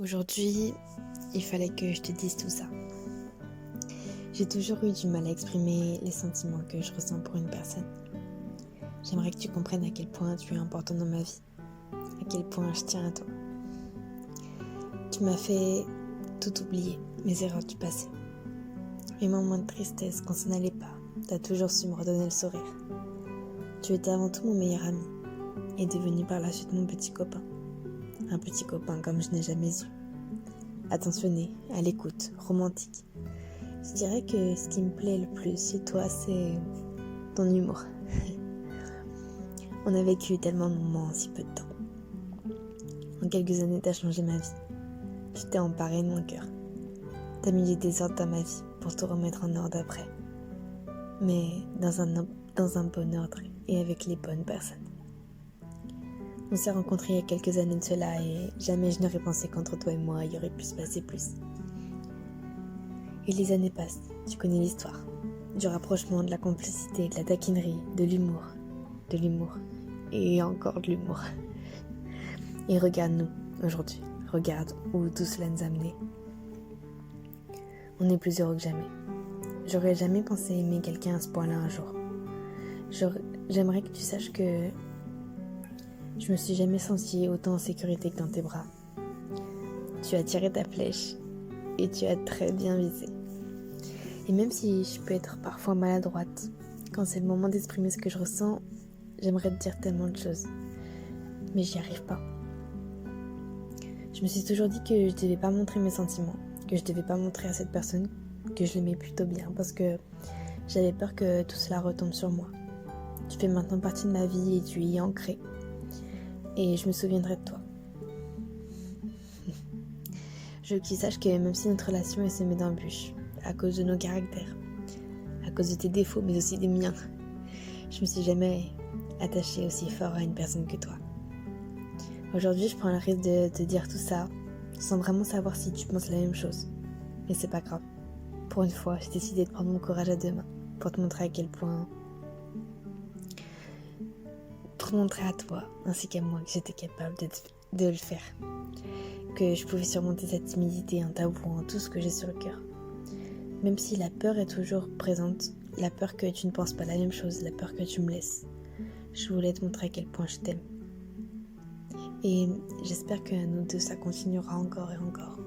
Aujourd'hui, il fallait que je te dise tout ça. J'ai toujours eu du mal à exprimer les sentiments que je ressens pour une personne. J'aimerais que tu comprennes à quel point tu es important dans ma vie, à quel point je tiens à toi. Tu m'as fait tout oublier, mes erreurs du passé. Mes moments de tristesse quand ça n'allait pas, t'as toujours su me redonner le sourire. Tu étais avant tout mon meilleur ami et devenu par la suite mon petit copain. Un petit copain comme je n'ai jamais eu. Attentionné, à l'écoute, romantique. Je dirais que ce qui me plaît le plus chez toi, c'est ton humour. On a vécu tellement de moments en si peu de temps. En quelques années, t'as changé ma vie. Tu t'es emparé de mon cœur. T'as mis des désordres dans ma vie pour tout remettre en ordre après. Mais dans un bon ordre et avec les bonnes personnes. On s'est rencontrés il y a quelques années de cela et jamais je n'aurais pensé qu'entre toi et moi, il y aurait pu se passer plus. Et les années passent, tu connais l'histoire. Du rapprochement, de la complicité, de la taquinerie, de l'humour. Et encore de l'humour. Et regarde-nous, aujourd'hui. Regarde où tout cela nous a menés. On est plus heureux que jamais. J'aurais jamais pensé aimer quelqu'un à ce point-là un jour. J'aimerais que tu saches que je me suis jamais sentie autant en sécurité que dans tes bras. Tu as tiré ta flèche et tu as très bien visé. Et même si je peux être parfois maladroite, quand c'est le moment d'exprimer ce que je ressens, j'aimerais te dire tellement de choses. Mais j'y arrive pas. Je me suis toujours dit que je devais pas montrer mes sentiments, que je devais pas montrer à cette personne que je l'aimais plutôt bien, parce que j'avais peur que tout cela retombe sur moi. Tu fais maintenant partie de ma vie et tu y es ancré. Et je me souviendrai de toi. Je veux que tu saches que même si notre relation est semée d'embûches, à cause de nos caractères, à cause de tes défauts, mais aussi des miens, je me suis jamais attachée aussi fort à une personne que toi. Aujourd'hui, je prends le risque de te dire tout ça, sans vraiment savoir si tu penses la même chose. Mais c'est pas grave. Pour une fois, j'ai décidé de prendre mon courage à deux mains, pour te montrer à quel point... Pour te montrer à toi, ainsi qu'à moi, que j'étais capable de le faire. Que je pouvais surmonter cette timidité en t'avouant tout ce que j'ai sur le cœur. Même si la peur est toujours présente, la peur que tu ne penses pas la même chose, la peur que tu me laisses. Je voulais te montrer à quel point je t'aime. Et j'espère que nous deux, ça continuera encore et encore.